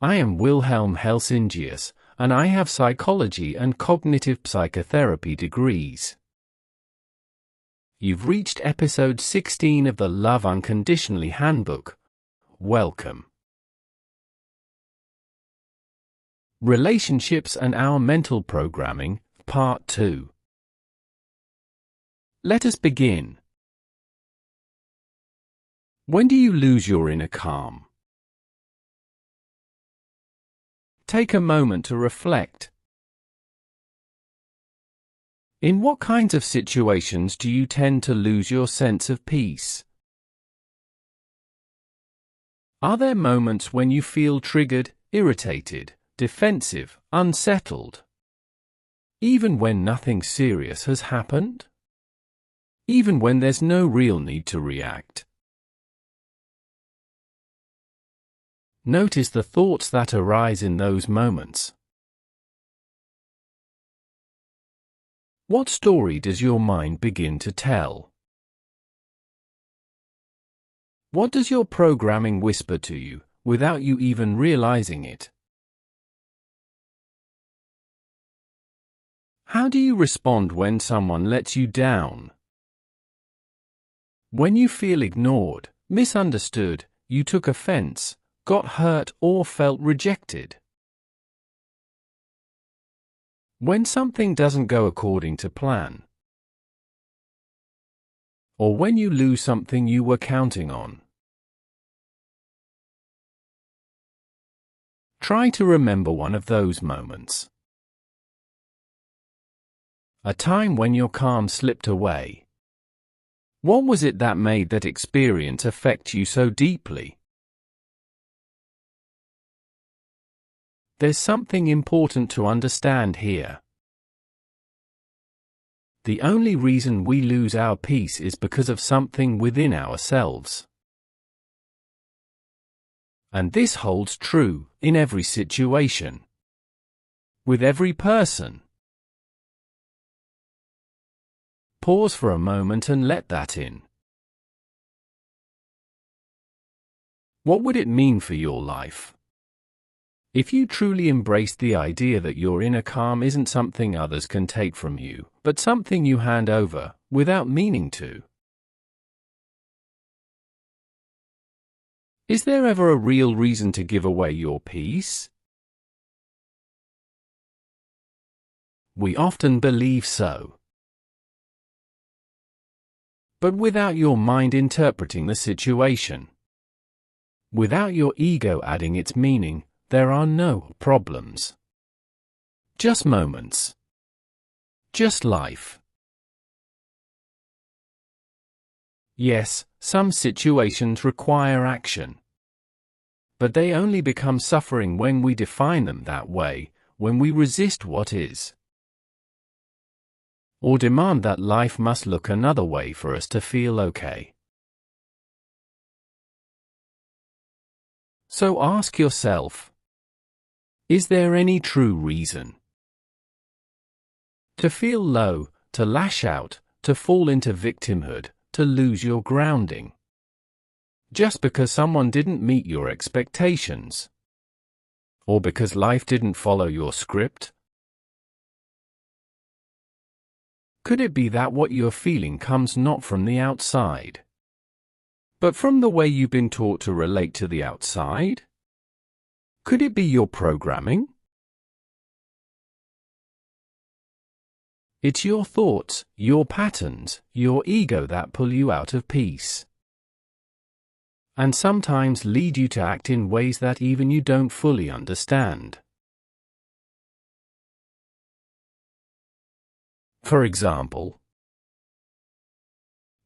I am Wilhelm Helsingius, and I have psychology and cognitive psychotherapy degrees. You've reached episode 16 of the Love Unconditionally Handbook. Welcome. Relationships and Our Mental Programming, Part 2. Let us begin. When do you lose your inner calm? Take a moment to reflect. In what kinds of situations do you tend to lose your sense of peace? Are there moments when you feel triggered, irritated, defensive, unsettled? Even when nothing serious has happened? Even when there's no real need to react? Notice the thoughts that arise in those moments. What story does your mind begin to tell? What does your programming whisper to you, without you even realizing it? How do you respond when someone lets you down? When you feel ignored, misunderstood, you took offense, got hurt, or felt rejected? When something doesn't go according to plan? Or when you lose something you were counting on? Try to remember one of those moments. A time when your calm slipped away. What was it that made that experience affect you so deeply? There's something important to understand here. The only reason we lose our peace is because of something within ourselves. And this holds true in every situation, with every person. Pause for a moment and let that in. What would it mean for your life if you truly embraced the idea that your inner calm isn't something others can take from you, but something you hand over, without meaning to? Is there ever a real reason to give away your peace? We often believe so. But without your mind interpreting the situation, without your ego adding its meaning, there are no problems. Just moments. Just life. Yes, some situations require action. But they only become suffering when we define them that way, when we resist what is. Or demand that life must look another way for us to feel okay. So ask yourself, is there any true reason? To feel low, to lash out, to fall into victimhood, to lose your grounding? Just because someone didn't meet your expectations? Or because life didn't follow your script? Could it be that what you're feeling comes not from the outside, but from the way you've been taught to relate to the outside? Could it be your programming? It's your thoughts, your patterns, your ego that pull you out of peace. And sometimes lead you to act in ways that even you don't fully understand. For example,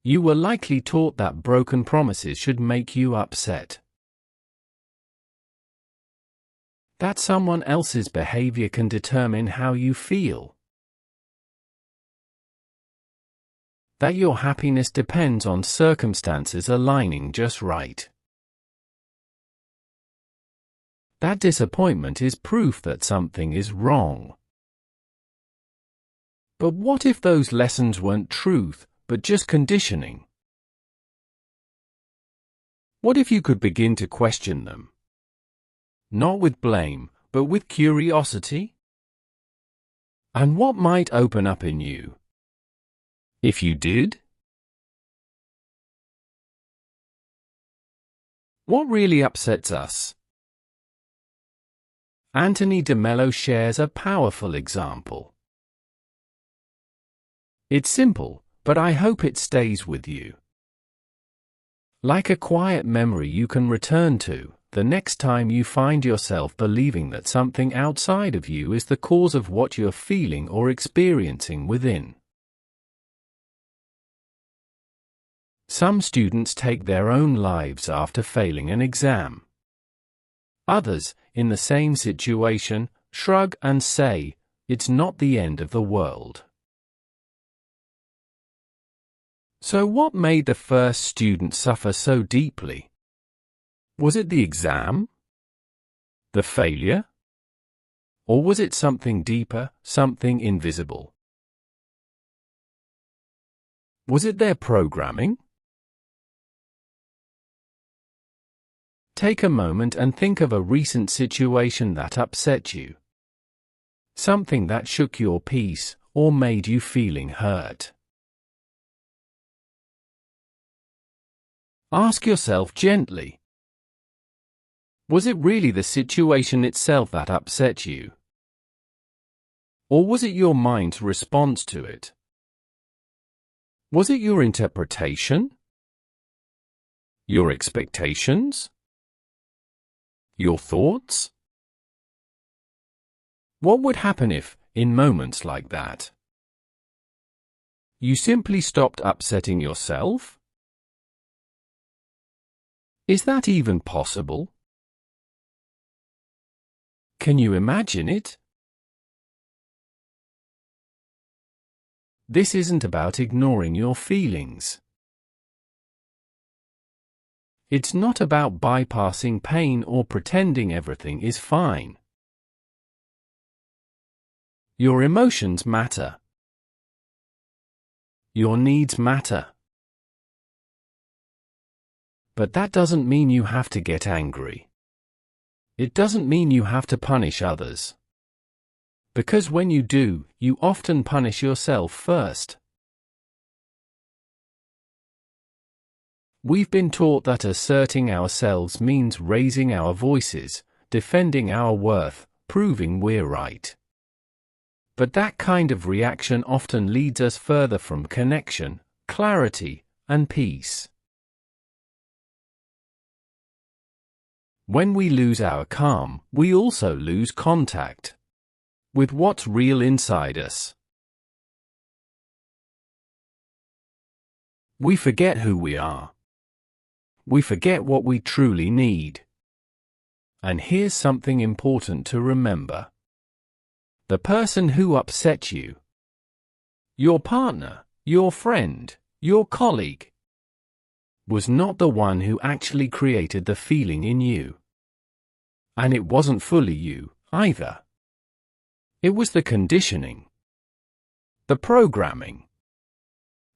you were likely taught that broken promises should make you upset. That someone else's behavior can determine how you feel. That your happiness depends on circumstances aligning just right. That disappointment is proof that something is wrong. But what if those lessons weren't truth, but just conditioning? What if you could begin to question them? Not with blame, but with curiosity? And what might open up in you if you did? What really upsets us? Anthony DeMello shares a powerful example. It's simple, but I hope it stays with you. Like a quiet memory you can return to the next time you find yourself believing that something outside of you is the cause of what you're feeling or experiencing within. Some students take their own lives after failing an exam. Others, in the same situation, shrug and say, "It's not the end of the world." So what made the first student suffer so deeply? Was it the exam? The failure? Or was it something deeper, something invisible? Was it their programming? Take a moment and think of a recent situation that upset you. Something that shook your peace or made you feeling hurt. Ask yourself gently, was it really the situation itself that upset you? Or was it your mind's response to it? Was it your interpretation? Your expectations? Your thoughts? What would happen if, in moments like that, you simply stopped upsetting yourself? Is that even possible? Can you imagine it? This isn't about ignoring your feelings. It's not about bypassing pain or pretending everything is fine. Your emotions matter. Your needs matter. But that doesn't mean you have to get angry. It doesn't mean you have to punish others. Because when you do, you often punish yourself first. We've been taught that asserting ourselves means raising our voices, defending our worth, proving we're right. But that kind of reaction often leads us further from connection, clarity, and peace. When we lose our calm, we also lose contact with what's real inside us. We forget who we are. We forget what we truly need. And here's something important to remember. The person who upset you, your partner, your friend, your colleague, was not the one who actually created the feeling in you. And it wasn't fully you, either. It was the conditioning, the programming,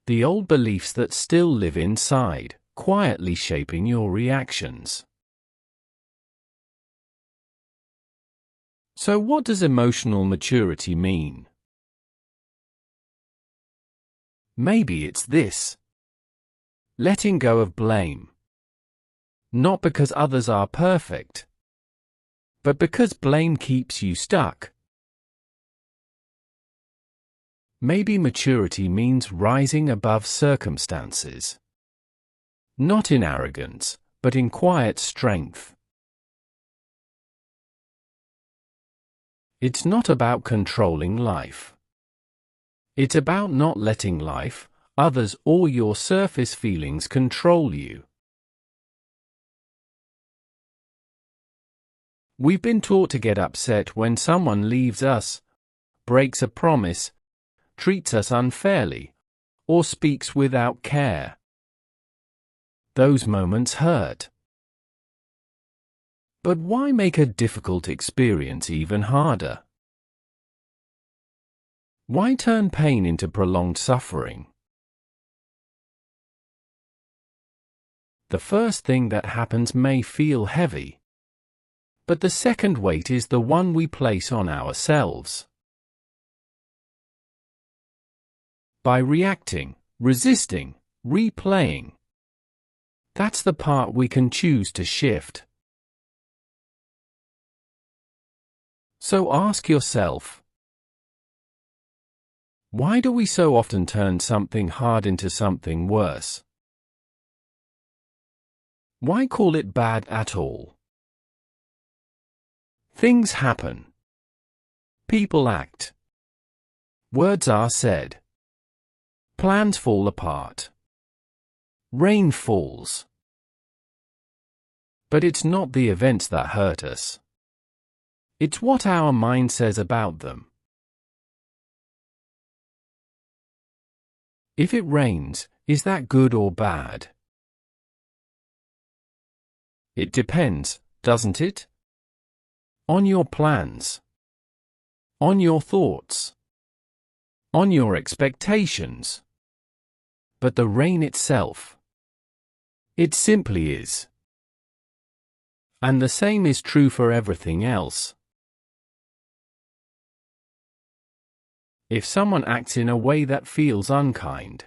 the old beliefs that still live inside, quietly shaping your reactions. So what does emotional maturity mean? Maybe it's this: letting go of blame. Not because others are perfect, but because blame keeps you stuck. Maybe maturity means rising above circumstances. Not in arrogance, but in quiet strength. It's not about controlling life. It's about not letting life, others, or your surface feelings control you. We've been taught to get upset when someone leaves us, breaks a promise, treats us unfairly, or speaks without care. Those moments hurt. But why make a difficult experience even harder? Why turn pain into prolonged suffering? The first thing that happens may feel heavy. but the second weight is the one we place on ourselves. By reacting, resisting, replaying. That's the part we can choose to shift. So ask yourself, why do we so often turn something hard into something worse? Why call it bad at all? Things happen. People act. Words are said. Plans fall apart. Rain falls. But it's not the events that hurt us. It's what our mind says about them. If it rains, is that good or bad? It depends, doesn't it? On your plans. On your thoughts. On your expectations. But the rain itself. It simply is. And the same is true for everything else. If someone acts in a way that feels unkind,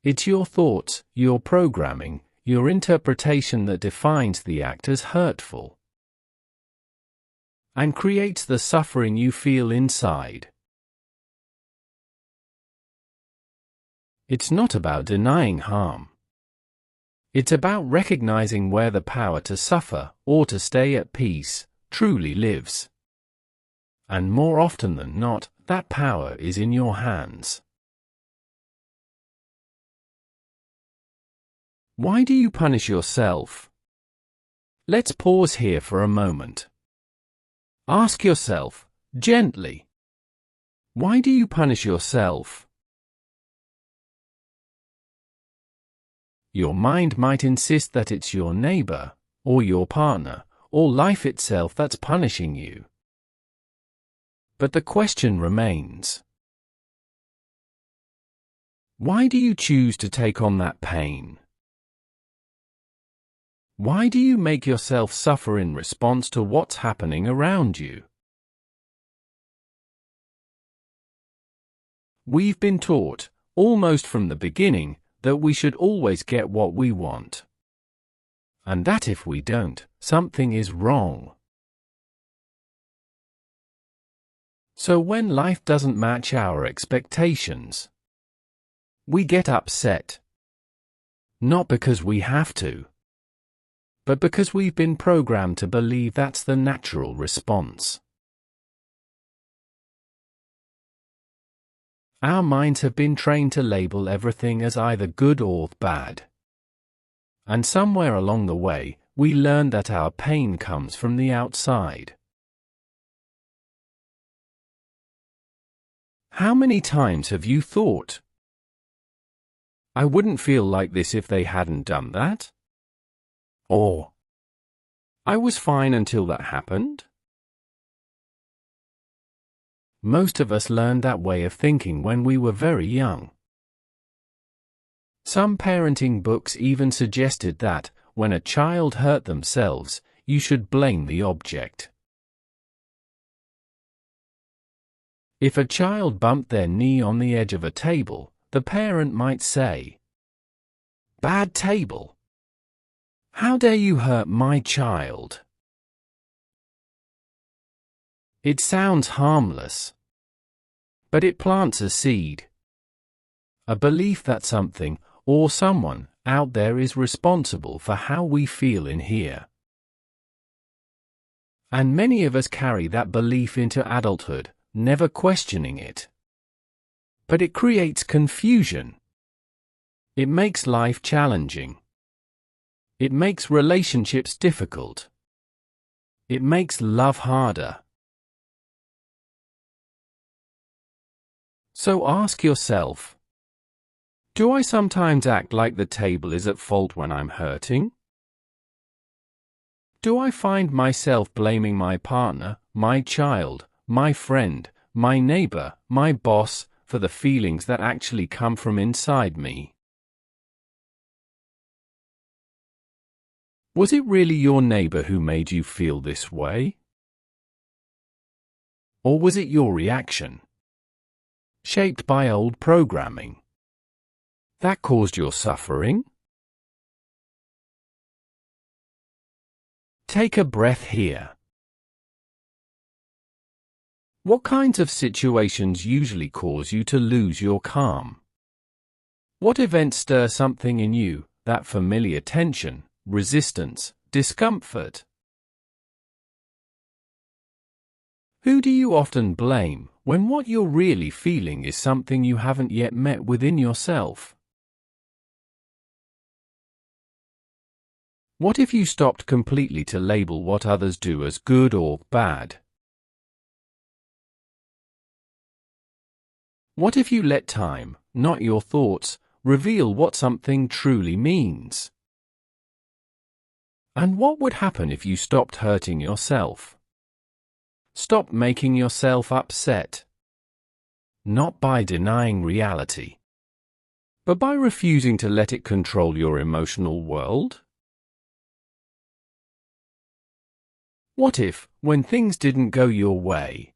it's your thoughts, your programming, your interpretation that defines the act as hurtful and creates the suffering you feel inside. It's not about denying harm. It's about recognizing where the power to suffer, or to stay at peace, truly lives. And more often than not, that power is in your hands. Why do you punish yourself? Let's pause here for a moment. Ask yourself, gently, why do you punish yourself? Your mind might insist that it's your neighbor, or your partner, or life itself that's punishing you. But the question remains. Why do you choose to take on that pain? Why do you make yourself suffer in response to what's happening around you? We've been taught, almost from the beginning, that we should always get what we want. And that if we don't, something is wrong. So when life doesn't match our expectations, we get upset. Not because we have to, but because we've been programmed to believe that's the natural response. Our minds have been trained to label everything as either good or bad. And somewhere along the way, we learned that our pain comes from the outside. How many times have you thought, I wouldn't feel like this if they hadn't done that? Or, I was fine until that happened? Most of us learned that way of thinking when we were very young. Some parenting books even suggested that, when a child hurt themselves, you should blame the object. If a child bumped their knee on the edge of a table, the parent might say, "Bad table. How dare you hurt my child?" It sounds harmless, but it plants a seed. A belief that something, or someone, out there is responsible for how we feel in here. And many of us carry that belief into adulthood, never questioning it. But it creates confusion. It makes life challenging. It makes relationships difficult. It makes love harder. So ask yourself, do I sometimes act like the table is at fault when I'm hurting? Do I find myself blaming my partner, my child, my friend, my neighbor, my boss, for the feelings that actually come from inside me? Was it really your neighbor who made you feel this way? Or was it your reaction, shaped by old programming, that caused your suffering? Take a breath here. What kinds of situations usually cause you to lose your calm? What events stir something in you, that familiar tension, resistance, discomfort? Who do you often blame when what you're really feeling is something you haven't yet met within yourself? What if you stopped completely to label what others do as good or bad? What if you let time, not your thoughts, reveal what something truly means? And what would happen if you stopped hurting yourself? Stop making yourself upset. Not by denying reality, but by refusing to let it control your emotional world? What if, when things didn't go your way,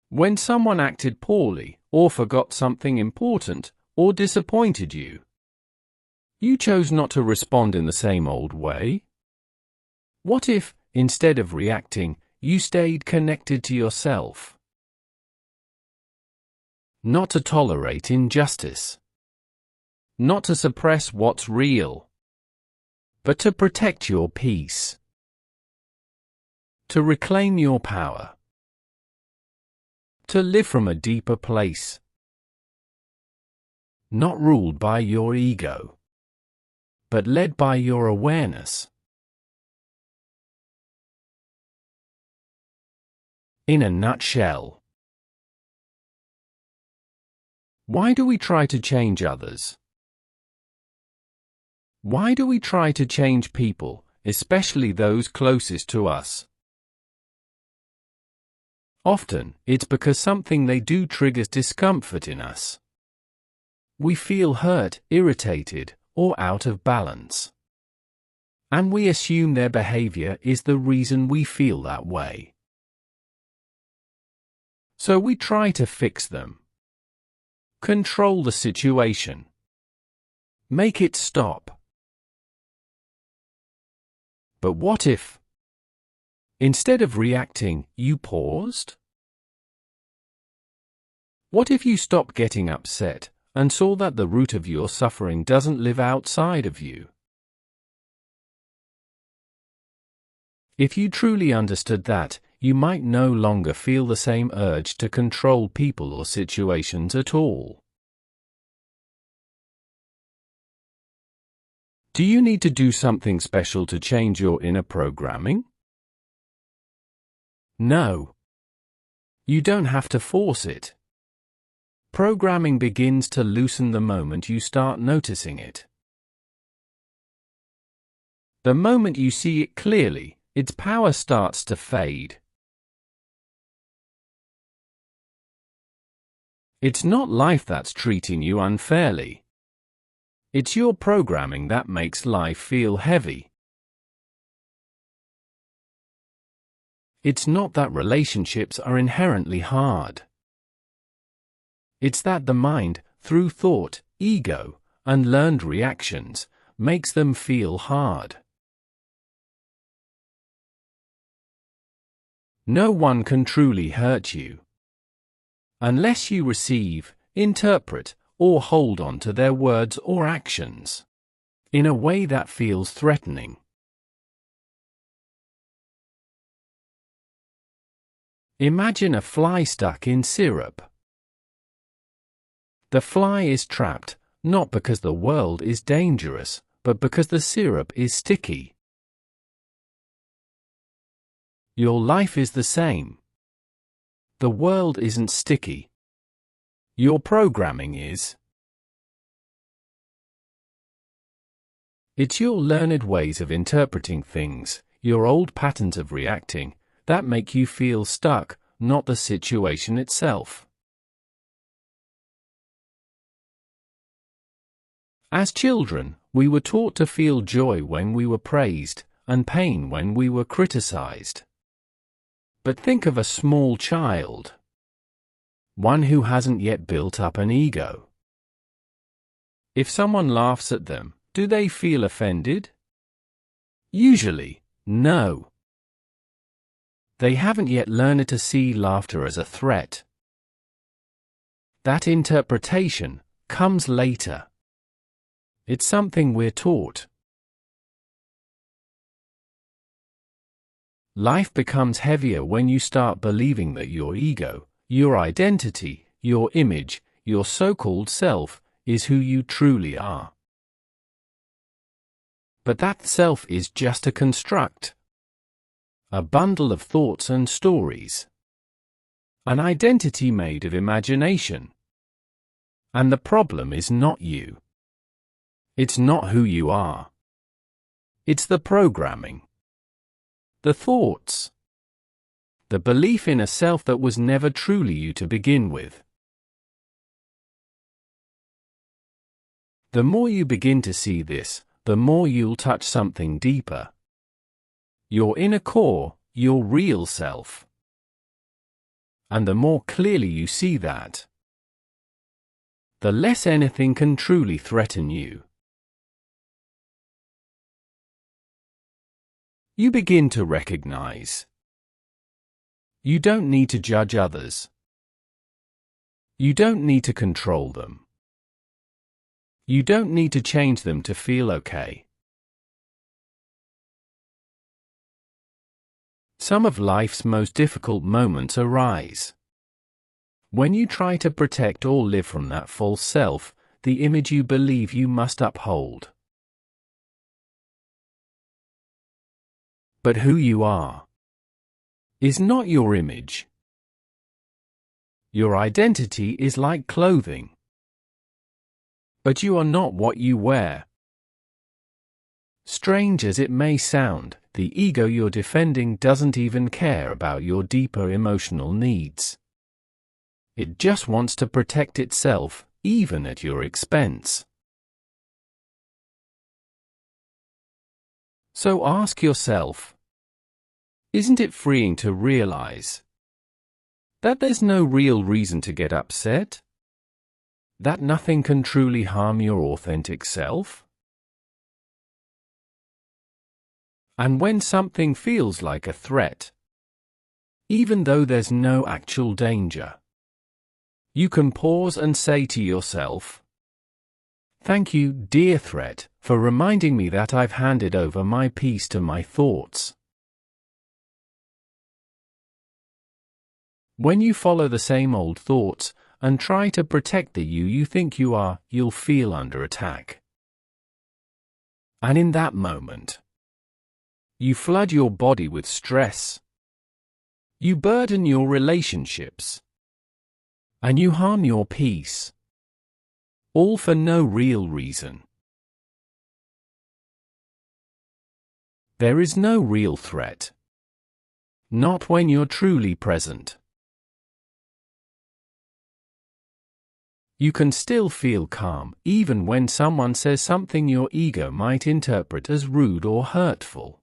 when someone acted poorly, or forgot something important, or disappointed you, you chose not to respond in the same old way? What if, instead of reacting, you stayed connected to yourself? Not to tolerate injustice, not to suppress what's real, but to protect your peace, to reclaim your power, to live from a deeper place, not ruled by your ego, but led by your awareness. In a nutshell, why do we try to change others? Why do we try to change people, especially those closest to us? Often, it's because something they do triggers discomfort in us. We feel hurt, irritated, or out of balance. And we assume their behavior is the reason we feel that way. So we try to fix them, control the situation, make it stop. But what if, instead of reacting, you paused? What if you stopped getting upset and saw that the root of your suffering doesn't live outside of you? If you truly understood that, you might no longer feel the same urge to control people or situations at all. Do you need to do something special to change your inner programming? No. You don't have to force it. Programming begins to loosen the moment you start noticing it. The moment you see it clearly, its power starts to fade. It's not life that's treating you unfairly. It's your programming that makes life feel heavy. It's not that relationships are inherently hard. It's that the mind, through thought, ego, and learned reactions, makes them feel hard. No one can truly hurt you unless you receive, interpret, or hold on to their words or actions in a way that feels threatening. Imagine a fly stuck in syrup. The fly is trapped, not because the world is dangerous, but because the syrup is sticky. Your life is the same. The world isn't sticky. Your programming is. It's your learned ways of interpreting things, your old patterns of reacting, that make you feel stuck, not the situation itself. As children, We were taught to feel joy when we were praised, and pain when we were criticized. But think of a small child. One who hasn't yet built up an ego. If someone laughs at them, do they feel offended? Usually, no. They haven't yet learned to see laughter as a threat. That interpretation comes later. It's something we're taught. Life becomes heavier when you start believing that your ego, your identity, your image, your so-called self, is who you truly are. But that self is just a construct. A bundle of thoughts and stories. An identity made of imagination. And the problem is not you. It's not who you are. It's the programming. The thoughts. The belief in a self that was never truly you to begin with. The more you begin to see this, the more you'll touch something deeper. Your inner core, your real self. And the more clearly you see that, the less anything can truly threaten you. You begin to recognize. You don't need to judge others. You don't need to control them. You don't need to change them to feel okay. Some of life's most difficult moments arise when you try to protect or live from that false self, the image you believe you must uphold. But who you are is not your image. Your identity is like clothing. But you are not what you wear. Strange as it may sound, the ego you're defending doesn't even care about your deeper emotional needs. It just wants to protect itself, even at your expense. So ask yourself, isn't it freeing to realize that there's no real reason to get upset? That nothing can truly harm your authentic self? And when something feels like a threat, even though there's no actual danger, you can pause and say to yourself, "Thank you, dear threat, for reminding me that I've handed over my peace to my thoughts." When you follow the same old thoughts and try to protect the you think you are, you'll feel under attack. And in that moment, you flood your body with stress. You burden your relationships. And you harm your peace. All for no real reason. There is no real threat. Not when you're truly present. You can still feel calm, even when someone says something your ego might interpret as rude or hurtful.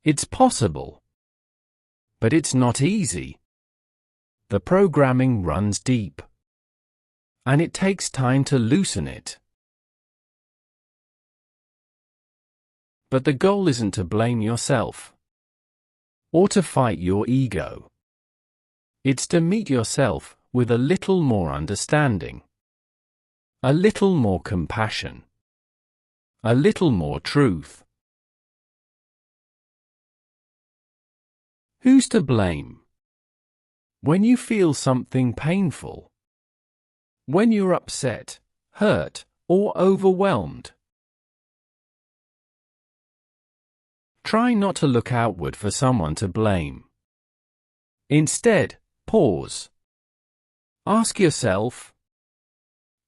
It's possible. But it's not easy. The programming runs deep. And it takes time to loosen it. But the goal isn't to blame yourself. Or to fight your ego. It's to meet yourself with a little more understanding. A little more compassion. A little more truth. Who's to blame? When you feel something painful. When you're upset, hurt, or overwhelmed. Try not to look outward for someone to blame. Instead, pause. Ask yourself,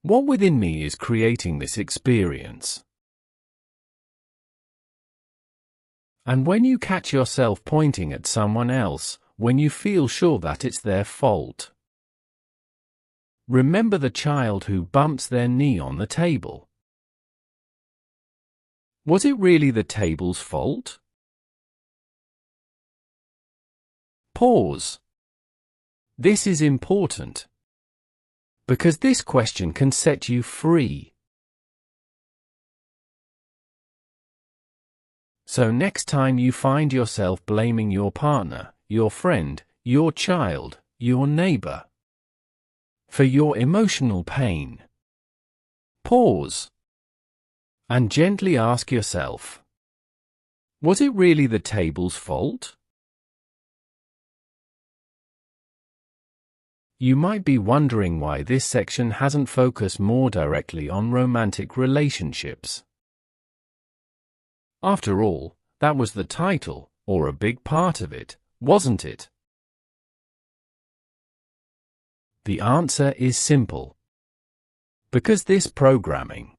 what within me is creating this experience? And when you catch yourself pointing at someone else, when you feel sure that it's their fault, remember the child who bumps their knee on the table. Was it really the table's fault? Pause. This is important, because this question can set you free. So next time you find yourself blaming your partner, your friend, your child, your neighbor for your emotional pain, pause and gently ask yourself, was it really the table's fault? You might be wondering why this section hasn't focused more directly on romantic relationships. After all, that was the title, or a big part of it, wasn't it? The answer is simple. Because this programming,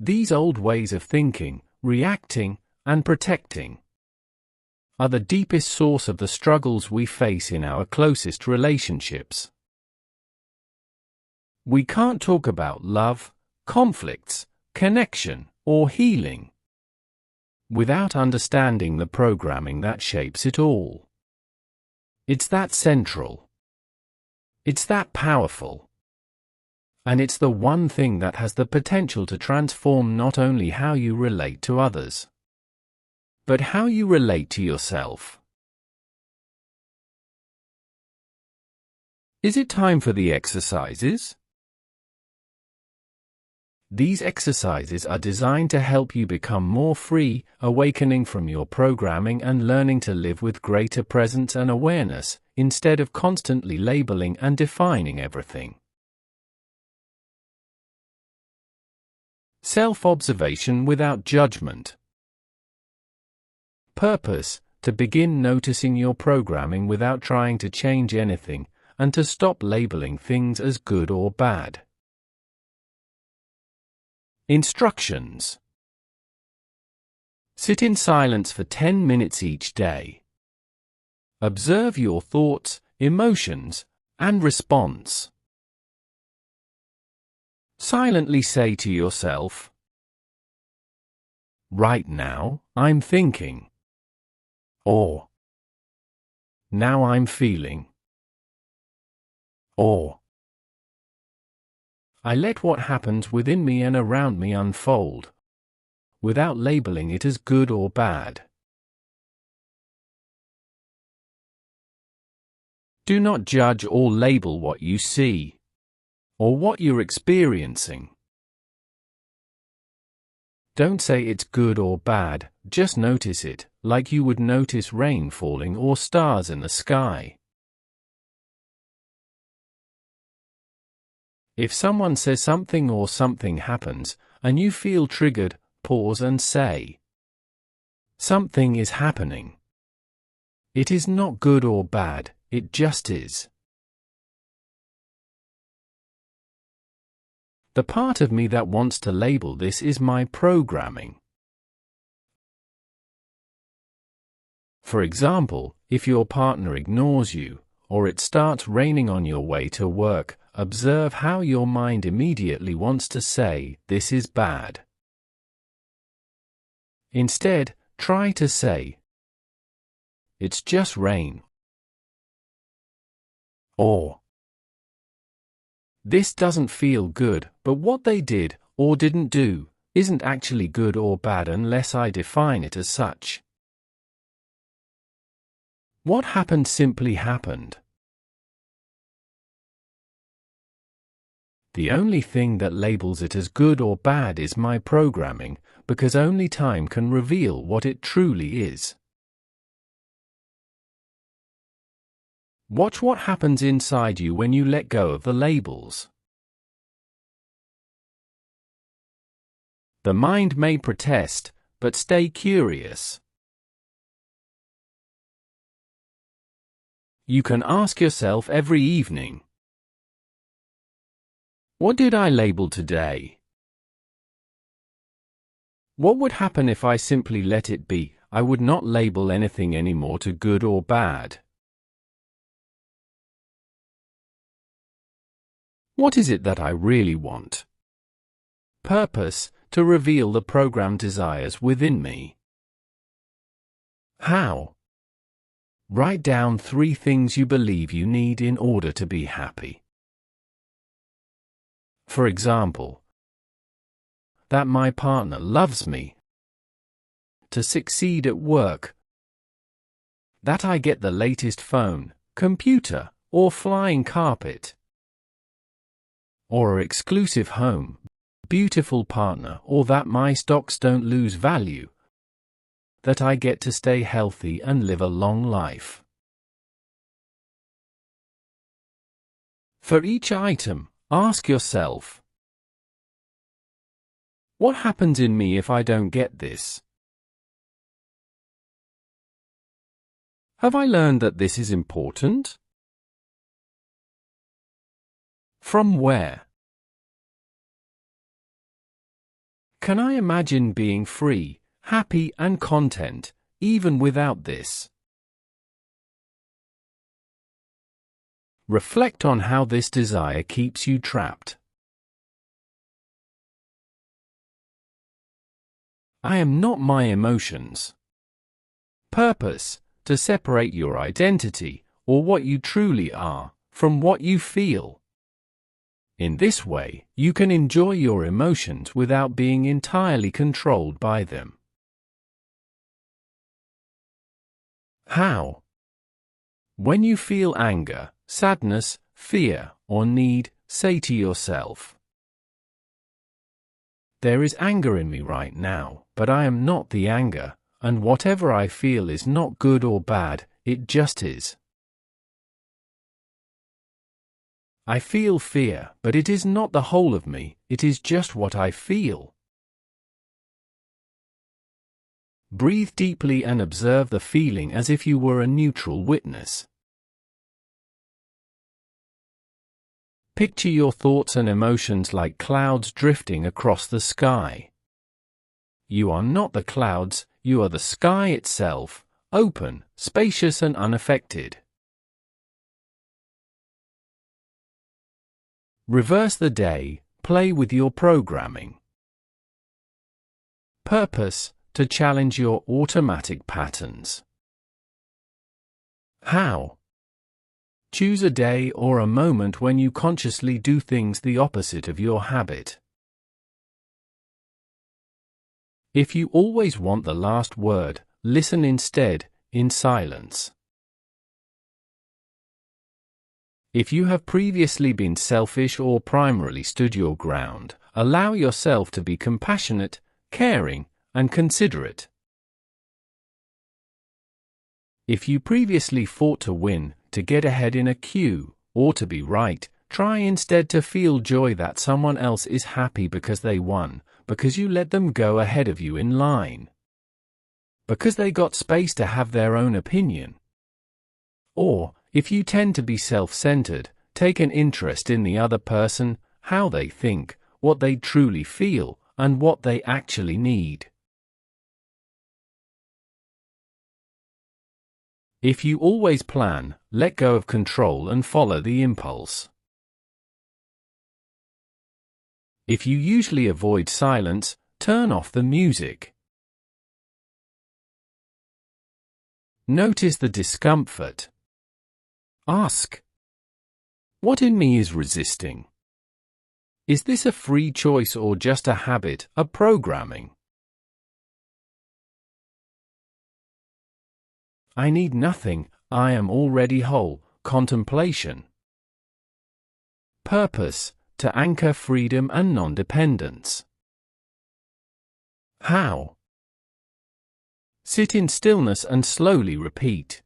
these old ways of thinking, reacting, and protecting, are the deepest source of the struggles we face in our closest relationships. We can't talk about love, conflicts, connection, or healing without understanding the programming that shapes it all. It's that central. It's that powerful. And it's the one thing that has the potential to transform not only how you relate to others, but how you relate to yourself. Is it time for the exercises? These exercises are designed to help you become more free, awakening from your programming and learning to live with greater presence and awareness, instead of constantly labeling and defining everything. Self-observation without judgment. Purpose: to begin noticing your programming without trying to change anything, and to stop labeling things as good or bad. Instructions: sit in silence for 10 minutes each day. Observe your thoughts, emotions, and response. Silently say to yourself, "Right now, I'm thinking," or "Now I'm feeling," or "I let what happens within me and around me unfold," without labeling it as good or bad. Do not judge or label what you see, or what you're experiencing. Don't say it's good or bad, just notice it, like you would notice rain falling or stars in the sky. If someone says something or something happens, and you feel triggered, pause and say, "Something is happening. It is not good or bad, it just is." The part of me that wants to label this is my programming. For example, if your partner ignores you, or it starts raining on your way to work, observe how your mind immediately wants to say, "This is bad." Instead, try to say, "It's just rain," or "This doesn't feel good, but what they did, or didn't do, isn't actually good or bad unless I define it as such. What happened simply happened." The only thing that labels it as good or bad is my programming, because only time can reveal what it truly is. Watch what happens inside you when you let go of the labels. The mind may protest, but stay curious. You can ask yourself every evening, "What did I label today? What would happen if I simply let it be? I would not label anything anymore to good or bad. What is it that I really want?" Purpose: to reveal the programmed desires within me. How? Write down 3 things you believe you need in order to be happy. For example, that my partner loves me, to succeed at work, that I get the latest phone, computer, or flying carpet, or an exclusive home, beautiful partner, or that my stocks don't lose value, that I get to stay healthy and live a long life. For each item, ask yourself, what happens in me if I don't get this? Have I learned that this is important? From where? Can I imagine being free, happy and content, even without this? Reflect on how this desire keeps you trapped. I am not my emotions. Purpose: to separate your identity, or what you truly are, from what you feel. In this way, you can enjoy your emotions without being entirely controlled by them. How? When you feel anger, sadness, fear, or need, say to yourself, there is anger in me right now, but I am not the anger, and whatever I feel is not good or bad, it just is. I feel fear, but it is not the whole of me, it is just what I feel. Breathe deeply and observe the feeling as if you were a neutral witness. Picture your thoughts and emotions like clouds drifting across the sky. You are not the clouds, you are the sky itself, open, spacious and unaffected. Reverse the day, play with your programming. Purpose: to challenge your automatic patterns. How? Choose a day or a moment when you consciously do things the opposite of your habit. If you always want the last word, listen instead, in silence. If you have previously been selfish or primarily stood your ground, allow yourself to be compassionate, caring, and considerate. If you previously fought to win, to get ahead in a queue, or to be right, try instead to feel joy that someone else is happy because they won, because you let them go ahead of you in line, because they got space to have their own opinion. Or, if you tend to be self-centered, take an interest in the other person, how they think, what they truly feel, and what they actually need. If you always plan, let go of control and follow the impulse. If you usually avoid silence, turn off the music. Notice the discomfort. Ask, what in me is resisting? Is this a free choice or just a habit, a programming? I need nothing, I am already whole, contemplation. Purpose: to anchor freedom and non-dependence. How? Sit in stillness and slowly repeat.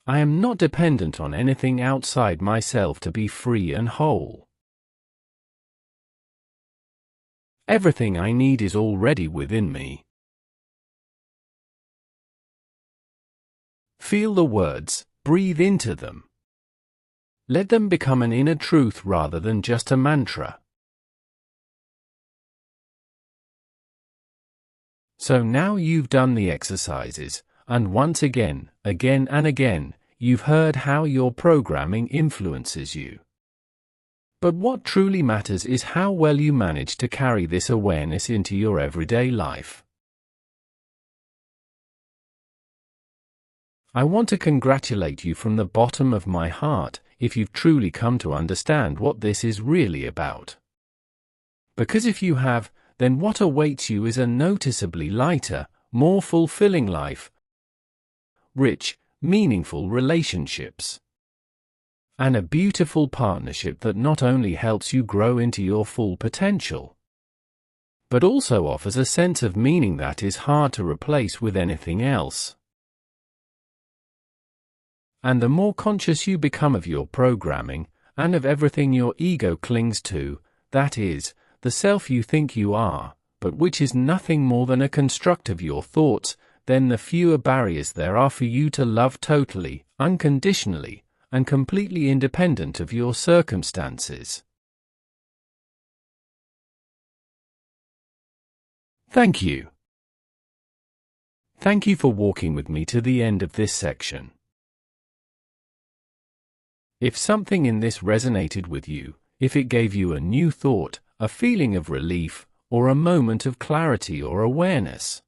I am not dependent on anything outside myself to be free and whole. Everything I need is already within me. Feel the words, breathe into them. Let them become an inner truth rather than just a mantra. So now you've done the exercises, and once again, again and again, you've heard how your programming influences you. But what truly matters is how well you manage to carry this awareness into your everyday life. I want to congratulate you from the bottom of my heart if you've truly come to understand what this is really about. Because if you have, then what awaits you is a noticeably lighter, more fulfilling life, rich, meaningful relationships, and a beautiful partnership that not only helps you grow into your full potential, but also offers a sense of meaning that is hard to replace with anything else. And the more conscious you become of your programming, and of everything your ego clings to, that is, the self you think you are, but which is nothing more than a construct of your thoughts, then the fewer barriers there are for you to love totally, unconditionally, and completely independent of your circumstances. Thank you. Thank you for walking with me to the end of this section. If something in this resonated with you, if it gave you a new thought, a feeling of relief, or a moment of clarity or awareness,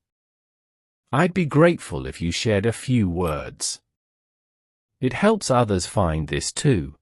I'd be grateful if you shared a few words. It helps others find this too,